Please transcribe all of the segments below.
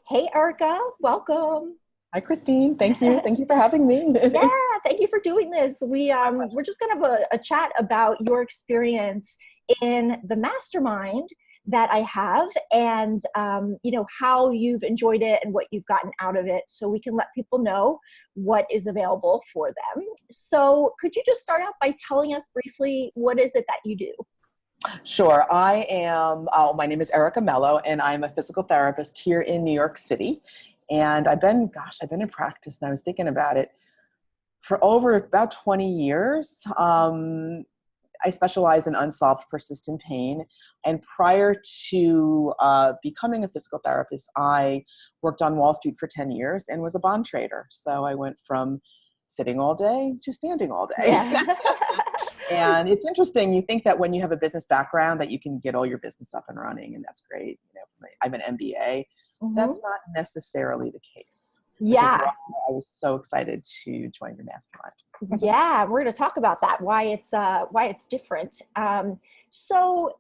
Hey, Erica, welcome. Hi, Christine. Thank you. Thank you for having me. Yeah, thank you for doing this. We're just gonna have a chat about your experience in the mastermind that I have, and how you've enjoyed it and what you've gotten out of it, so we can let people know what is available for them. So, could you just start out by telling us briefly what is it that you do? Sure. My name is Erica Meloe, and I'm a physical therapist here in New York City. And I've been in practice, and I was thinking about it for over about 20 years. I specialize in unsolved persistent pain. And prior to becoming a physical therapist, I worked on Wall Street for 10 years and was a bond trader. So I went from sitting all day to standing all day. Yeah. And it's interesting. You think that when you have a business background that you can get all your business up and running, and that's great. I have an MBA. Mhm. That's not necessarily the case, which is why Yeah, I was so excited to join your mastermind. yeah, we're going to talk about that, why it's different. So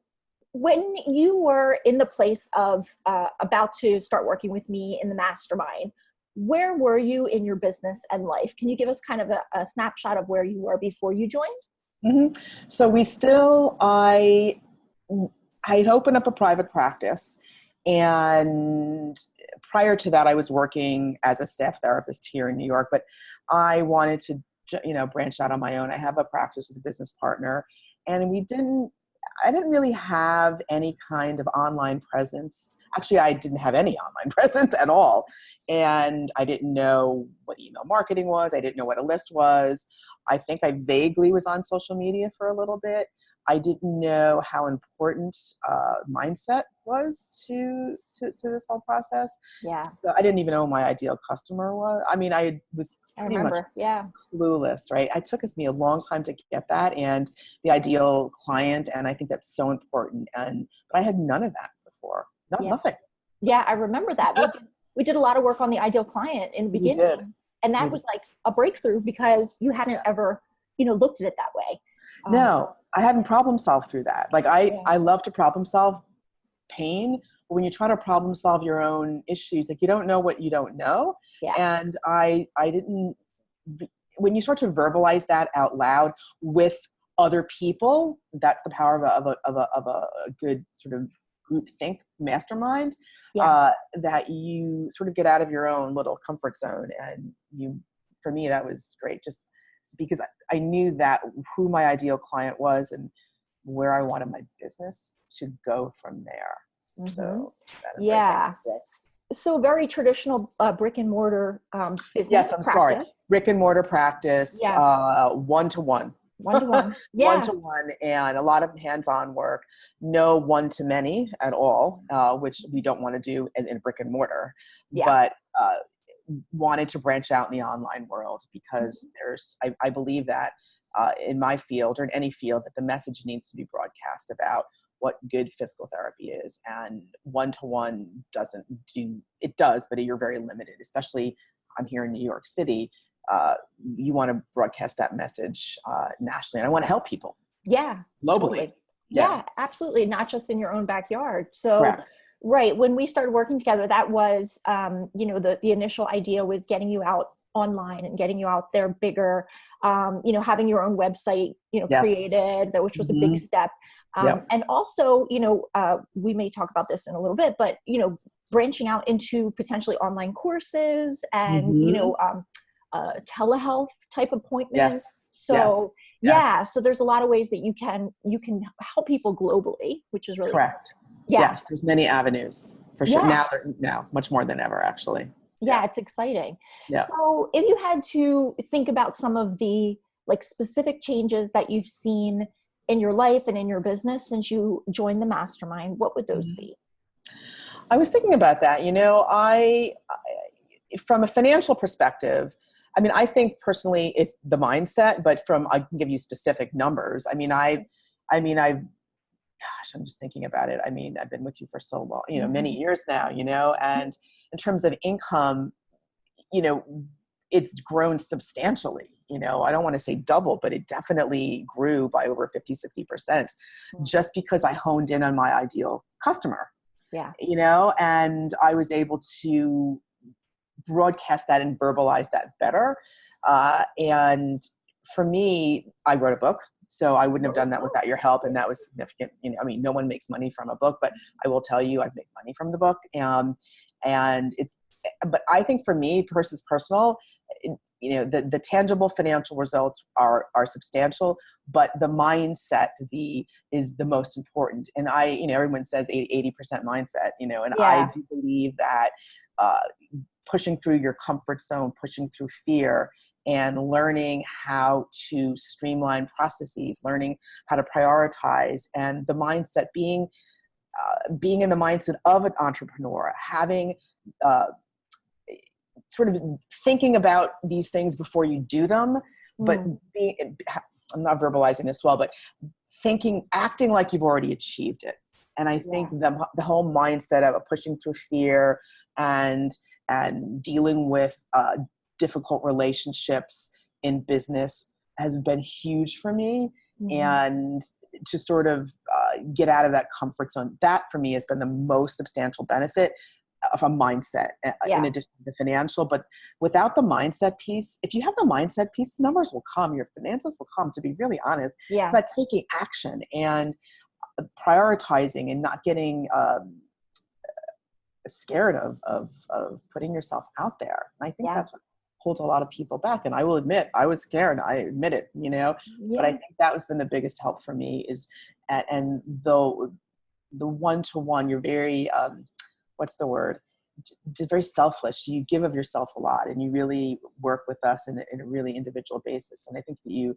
when you were in the place of about to start working with me in the mastermind, where were you in your business and life? Can you give us kind of a snapshot of where you were before you joined? hmm So I had opened up a private practice, and prior to that, I was working as a staff therapist here in New York. But I wanted to, branch out on my own. I have a practice with a business partner, and I didn't really have any kind of online presence. Actually, I didn't have any online presence at all, and I didn't know what email marketing was. I didn't know what a list was. I think I vaguely was on social media for a little bit. I didn't know how important mindset was to this whole process. Yeah, So I didn't even know who my ideal customer was. I mean, I was I pretty much remember. Yeah, clueless, right? It took me a long time to get that and the ideal client, and I think that's so important. But I had none of that before. yeah, Nothing. yeah. I remember that we did a lot of work on the ideal client in the We did. beginning, and We that did. was like a breakthrough because you hadn't Yes. ever looked at it that way. Um, No, I hadn't problem solved through that. Like yeah, I love to problem solve pain, but when you try to problem solve your own issues, like you don't know what you don't know. yeah. And I didn't, when you start to verbalize that out loud with other people, that's the power of a good sort of group think mastermind, Yeah. that you sort of get out of your own little comfort zone. And for me, that was great, just because I knew that who my ideal client was and where I wanted my business to go from there. Hmm. So that is great. Thank Yeah. you. So very traditional brick and mortar Yes, business I'm sorry. practice. Brick and mortar practice, Yeah. one-to-one. One to one. Yeah. One-to-one, and a lot of hands-on work. No one-to-many at all, which we don't want to do in brick and mortar. Yeah. But wanted to branch out in the online world because I believe that in my field or in any field that the message needs to be broadcast about what good physical therapy is, and one-to-one doesn't do it. Does, but you're very limited, especially I'm here in New York City. You want to broadcast that message nationally, and I want to help people Yeah. globally. Totally. Yeah, Yeah, absolutely. Not just in your own backyard. So, correct. right. When we started working together, that was, the initial idea was getting you out online and getting you out there bigger, having your own website, Yes. created, which was a big Hmm. step. Yep. And also, we may talk about this in a little bit, but, branching out into potentially online courses and, Hmm. telehealth type appointments. Yes. Yes. So Yes. yeah, so there's a lot of ways that you can help people globally, which is really exciting. Correct. Yeah, Yes. There's many avenues for sure. yeah, Now much more than ever, actually. Yeah. yeah. It's exciting. Yeah. So if you had to think about some of the like specific changes that you've seen in your life and in your business since you joined the mastermind, what would those Mhm. be? I was thinking about that. From a financial perspective, I mean, I think personally it's the mindset, but I can give you specific numbers. I'm just thinking about it. I mean, I've been with you for so long, many Mhm. years now, and in terms of income, you know, it's grown substantially. I don't want to say double, but it definitely grew by over 50, 60% just because I honed in on my ideal customer. Yeah. And I was able to broadcast that and verbalize that better. And for me, I wrote a book, so I wouldn't have done that without your help. And that was significant. No one makes money from a book, but I will tell you, I've made money from the book. But I think for me versus personal, the tangible financial results are substantial, but the mindset is the most important. And everyone says 80% mindset, and Yeah. I do believe that pushing through your comfort zone, pushing through fear, and learning how to streamline processes, learning how to prioritize, and the mindset being in the mindset of an entrepreneur, having sort of thinking about these things before you do them, but I'm not verbalizing this well, but acting like you've already achieved it. And I think the whole mindset of pushing through fear and dealing with difficult relationships in business has been huge for me. And to sort of get out of that comfort zone, that for me has been the most substantial benefit of a mindset in addition to the financial. But without the mindset piece, if you have the mindset piece, the numbers will come, your finances will come, to be really honest. It's about taking action and prioritizing and not getting scared of putting yourself out there. And I think that's what holds a lot of people back. And I will admit, I was scared. I admit it, but I think that has been the biggest help for me and the one-to-one, you're very, what's the word? Just very selfless. You give of yourself a lot, and you really work with us in a really individual basis. And I think that you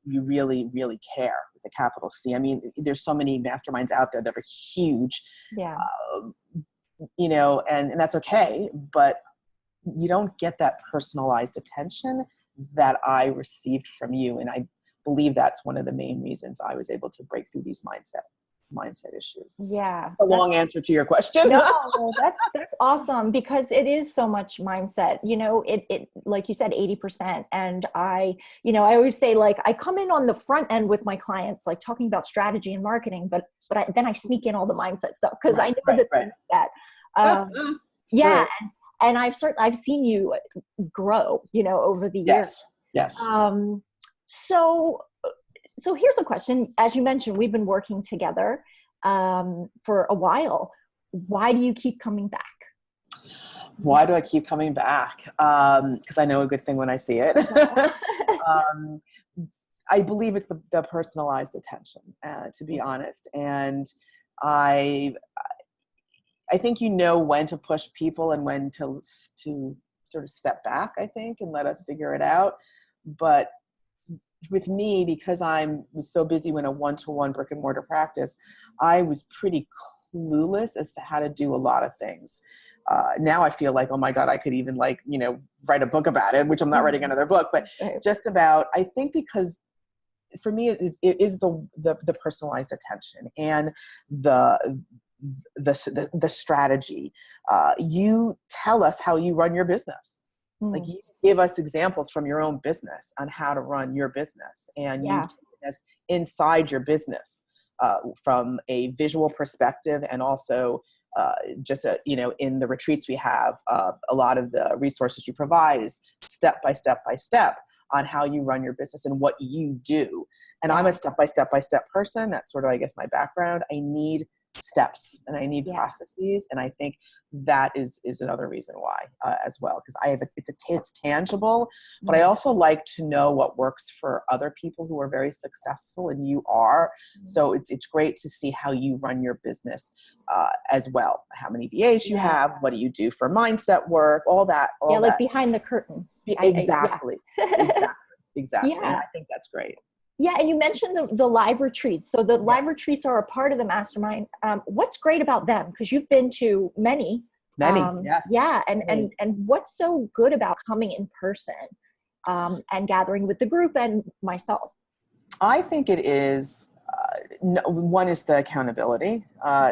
really, really care with a capital C. I mean, there's so many masterminds out there that are huge, and that's okay, but you don't get that personalized attention that I received from you. And I believe that's one of the main reasons I was able to break through these mindset issues. Yeah. A long answer to your question. No, that's awesome, because it is so much mindset, it like you said, 80%. And I always say, like, I come in on the front end with my clients, like talking about strategy and marketing, but then I sneak in all the mindset stuff, because I know that. And I've seen you grow, over the years. Yes. So here's a question. As you mentioned, we've been working together for a while. Why do you keep coming back? Why do I keep coming back? Because I know a good thing when I see it. I believe it's the personalized attention, to be honest. And I think when to push people and when to sort of step back, I think, and let us figure it out. But with me, because I was so busy in a one-to-one brick and mortar practice, I was pretty clueless as to how to do a lot of things. Now I feel like, oh my God, I could even write a book about it, which I'm not writing another book, but just about, I think, because for me, it is the personalized attention and the strategy. You tell us how you run your business. Like, you give us examples from your own business on how to run your business. And you've taken us inside your business from a visual perspective, and also just, in the retreats we have, a lot of the resources you provide is step by step on how you run your business and what you do. And I'm a step by step person. That's sort of, I guess, my background. I need steps and I need processes. And I think that is another reason why as well, because it's tangible, but I also like to know what works for other people who are very successful, and you are. So it's great to see how you run your business as well. How many VAs you have, what do you do for mindset work, all that. Like behind the curtain. Exactly. Exactly. Yeah. And I think that's great. Yeah, and you mentioned the live retreats. So the live retreats are a part of the mastermind. What's great about them? Because you've been to many. Yes. Yeah, and what's so good about coming in person and gathering with the group and myself? I think it is, one is the accountability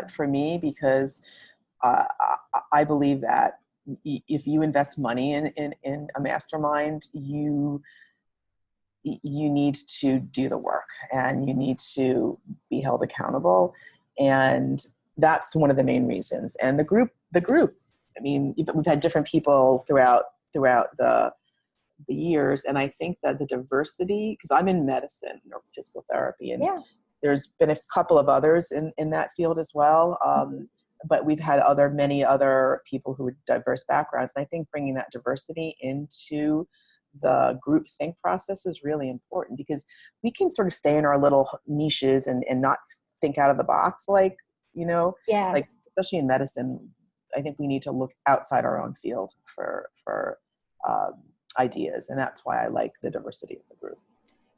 for me, because I believe that if you invest money in a mastermind, you need to do the work and you need to be held accountable. And that's one of the main reasons. And the group, I mean, we've had different people throughout the years. And I think that the diversity, because I'm in medicine or physical therapy, and there's been a couple of others in that field as well. But we've had many other people who with diverse backgrounds. And I think bringing that diversity into the group think process is really important, because we can sort of stay in our little niches and not think out of the box, like, like especially in medicine. I think we need to look outside our own field for ideas, and that's why I like the diversity of the group.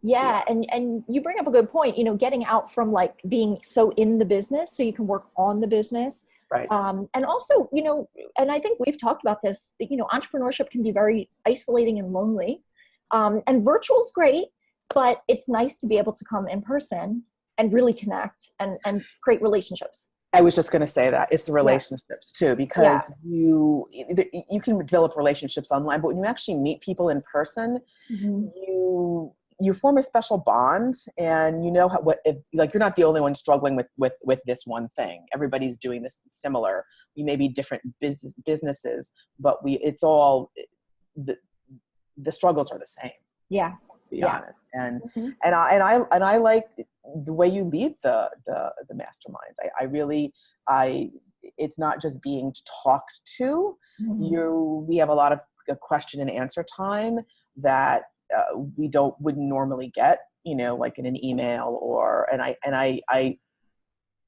Yeah. And you bring up a good point, getting out from like being so in the business so you can work on the business. Right. And also, and I think we've talked about this, entrepreneurship can be very isolating and lonely. And virtual is great, but it's nice to be able to come in person and really connect and create relationships. I was just going to say that it's the relationships too, because you can develop relationships online, but when you actually meet people in person, you form a special bond, and you're not the only one struggling with this one thing. Everybody's doing this similar. We may be different businesses, but it's all the struggles are the same. Yeah. To be honest. And I like the way you lead the masterminds. It's not just being talked to. We have a lot of question and answer time that we wouldn't normally get, like in an email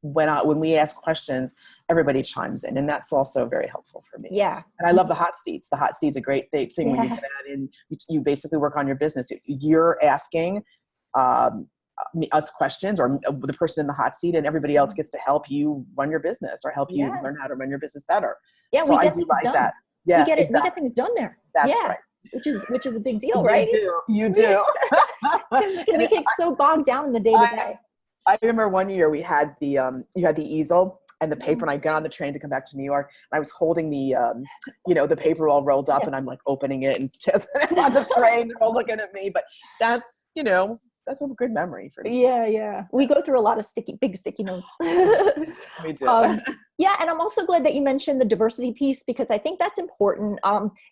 when we ask questions, everybody chimes in, and that's also very helpful for me. Yeah. And I love the hot seats. The hot seat's a great thing when you get out and you basically work on your business. You're asking us questions, or the person in the hot seat, and everybody else gets to help you run your business or help you learn how to run your business better. Yeah. So I do like that. Yeah. We get things done there. That's right. Which is a big deal, right? You do. We get so bogged down in the day to day. I remember one year we had you had the easel and the paper, and I got on the train to come back to New York, and I was holding the the paper all rolled up, and I'm like opening it and just on the train, they're all looking at me. But that's a good memory for me. Yeah. We go through a lot of big sticky notes. We do. Yeah. And I'm also glad that you mentioned the diversity piece, because I think that's important.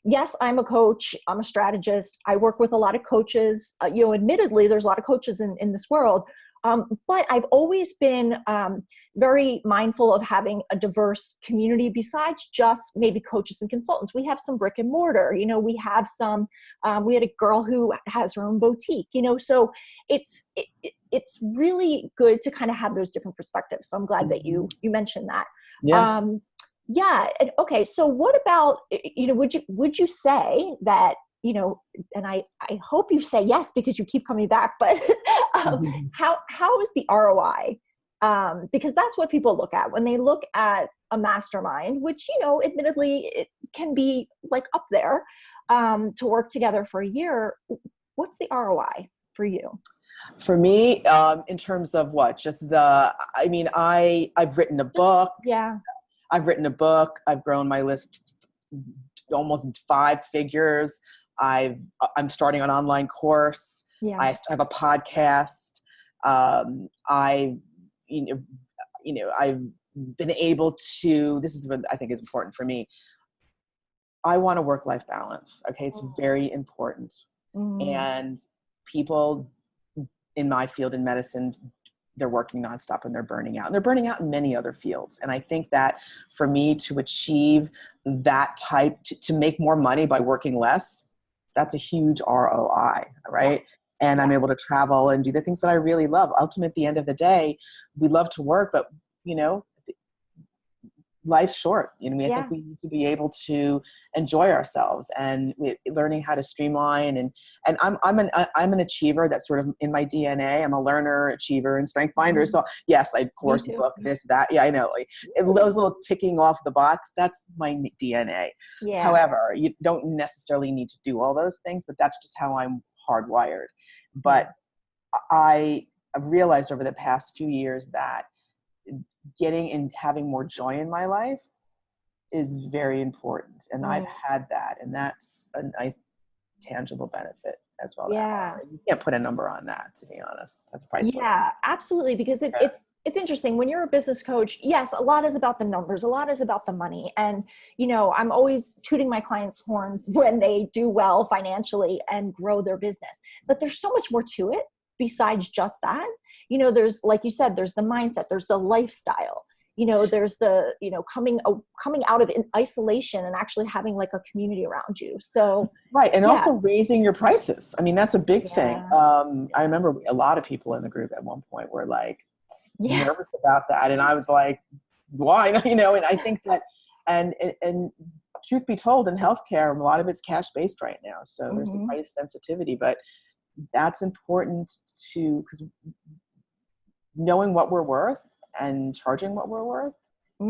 Yes, I'm a coach. I'm a strategist. I work with a lot of coaches. Admittedly, there's a lot of coaches in this world. But I've always been very mindful of having a diverse community besides just maybe coaches and consultants. We have some brick and mortar, we have some, we had a girl who has her own boutique, so it's really good to kind of have those different perspectives. So I'm glad that you mentioned that. Yeah. And, okay. So what about, would you say that, and I hope you say yes, because you keep coming back, but how is the ROI? Because that's what people look at when they look at a mastermind, which, admittedly it can be like up there, to work together for a year. What's the ROI for you? For me, in terms of what, I've written a book. Yeah. I've written a book. I've grown my list almost 5 figures. I'm starting an online course. Yeah. I have a podcast. I've been able to, this is what I think is important for me. I want a work-life balance. Okay. It's very important. And people in my field in medicine, they're working nonstop and they're burning out, and they're burning out in many other fields. And I think that for me to achieve that to make more money by working less, that's a huge ROI, right? And I'm able to travel and do the things that I really love. Ultimately, at the end of the day, we love to work, but life's short. I think we need to be able to enjoy ourselves, and learning how to streamline. And I'm an achiever. That's sort of in my DNA. I'm a learner, achiever, and strength finder. So yes, I course book this, that. Yeah, I know. Like, those little ticking off the box, that's my DNA. Yeah. However, you don't necessarily need to do all those things, but that's just how I'm hardwired. But I've realized over the past few years that getting and having more joy in my life is very important. And I've had that, and that's a nice tangible benefit as well. Yeah. You can't put a number on that, to be honest. That's priceless. Yeah, absolutely. Because it's interesting when you're a business coach. Yes, a lot is about the numbers, a lot is about the money. And, I'm always tooting my clients' horns when they do well financially and grow their business. But there's so much more to it besides just that. There's, like you said, there's the mindset, there's the lifestyle, there's the, coming out of isolation and actually having like a community around you. So, right. And yeah. also raising your prices. I mean, that's a big thing. Yeah. I remember a lot of people in the group at one point were like Yeah. nervous about that. And I was like, why? And I think that, and truth be told, in healthcare, a lot of it's cash-based right now. So there's a price sensitivity, but that's important because knowing what we're worth and charging what we're worth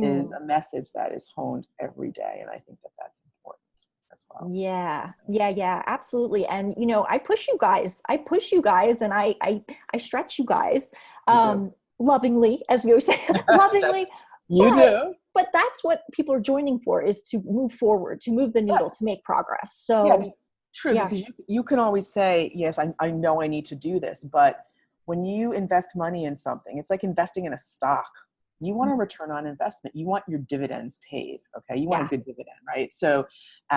is a message that is honed every day. And I think that that's important as well. Yeah, absolutely. And, I push you guys and I stretch you guys, lovingly, as we always say, lovingly. You do. But that's what people are joining for, is to move forward, to move the needle, to make progress. So true. Because you can always say, yes, I know I need to do this, but when you invest money in something, it's like investing in a stock. You want a return on investment. You want your dividends paid. Okay. You want a good dividend, right? So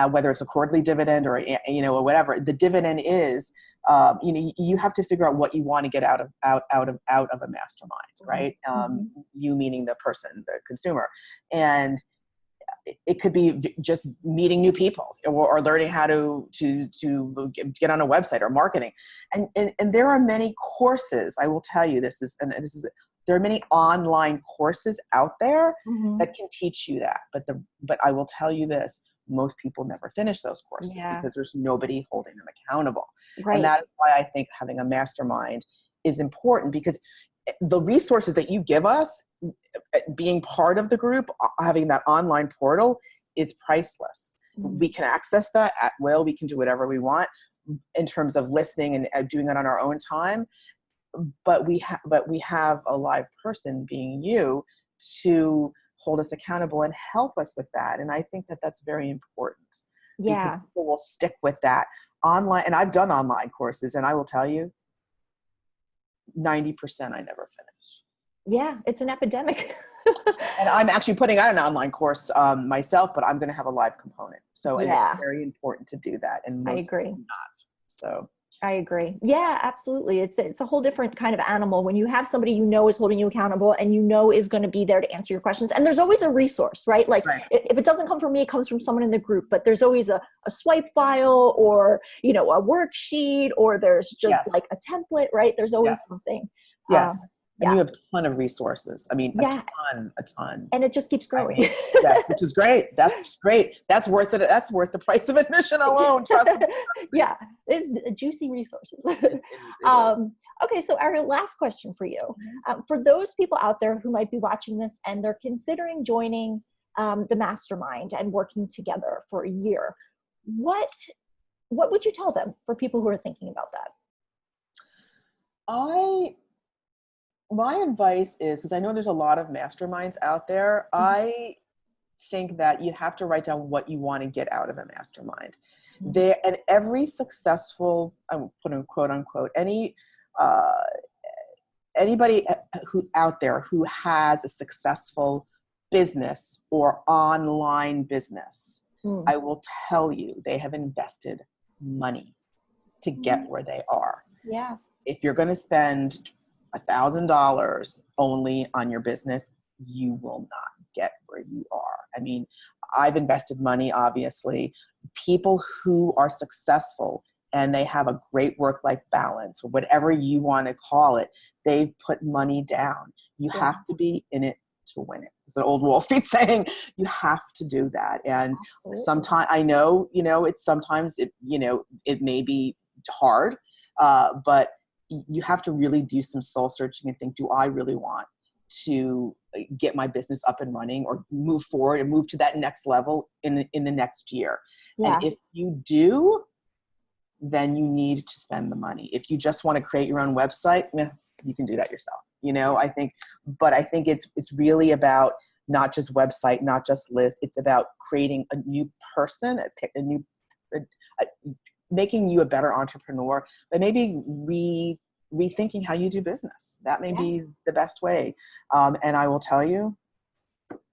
whether it's a quarterly dividend or, or whatever, the dividend is, you have to figure out what you want to get out of a mastermind, right? You meaning the person, the consumer. And it could be just meeting new people or learning how to get on a website or marketing. And there are many courses. I will tell you there are many online courses out there that can teach you that. But I will tell you this, most people never finish those courses because there's nobody holding them accountable. Right. And that is why I think having a mastermind is important, because the resources that you give us, being part of the group, having that online portal is priceless. We can access that at will. We can do whatever we want in terms of listening and doing it on our own time. But we have a live person, being you, to hold us accountable and help us with that. And I think that that's very important. Because people will stick with that online. And I've done online courses, and I will tell you, 90% I never finish. Yeah, it's an epidemic. And I'm actually putting out an online course myself, but I'm going to have a live component. So and it's very important to do that. And most I agree. people not. So I agree. Yeah, absolutely. It's a whole different kind of animal when you have somebody is holding you accountable and is going to be there to answer your questions. And there's always a resource, right? Like if it doesn't come from me, it comes from someone in the group, but there's always a swipe file or, a worksheet, or there's just like a template, right? There's always something. Yes. And you have a ton of resources. I mean, a ton. And it just keeps growing. Yes, which is great. That's great. That's worth it. That's worth the price of admission alone. Trust me. Yeah, it's juicy resources. Okay, so our last question for you. For those people out there who might be watching this and they're considering joining the mastermind and working together for a year, what would you tell them, for people who are thinking about that? My advice is, because I know there's a lot of masterminds out there, I think that you have to write down what you want to get out of a mastermind. And every successful, I'm putting quote unquote, anybody who out there who has a successful business or online business, I will tell you, they have invested money to get where they are. Yeah. If you're going to spend $1,000 only on your business, you will not get where you are. I mean, I've invested money, obviously. People who are successful and they have a great work-life balance, or whatever you want to call it, they've put money down. You have to be in it to win it. It's an old Wall Street saying. You have to do that. And sometimes I know, it may be hard, but you have to really do some soul searching and think, do I really want to get my business up and running or move forward and move to that next level in the next year? Yeah. And if you do, then you need to spend the money. If you just want to create your own website, you can do that yourself. I think it's really about not just website, not just list. It's about creating a new person, making you a better entrepreneur, but maybe rethinking how you do business. That may be the best way. And I will tell you,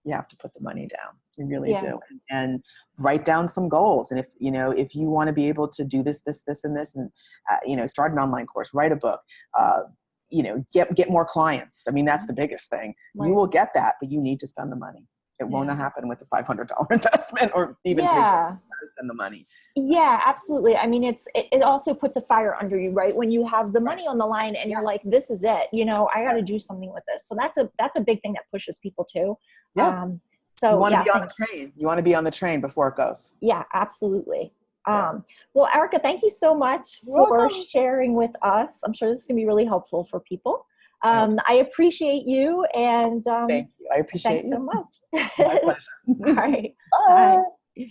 you have to put the money down. You really do. And write down some goals. And if you want to be able to do this, and this, and, start an online course, write a book, get more clients. I mean, that's the biggest thing. Right. You will get that, but you need to spend the money. It won't happen with a $500 investment or even $300 to spend the money. Yeah, absolutely. I mean, it also puts a fire under you, right? When you have the money on the line and you're like, this is it, I got to do something with this. So that's a big thing that pushes people too. Yeah. So you want to be on the train. You want to be on the train before it goes. Yeah, absolutely. Well, Erica, thank you so much for sharing with us. I'm sure this is going to be really helpful for people. I appreciate you, and thank you. I appreciate you so much. My pleasure. All right. Bye. Bye.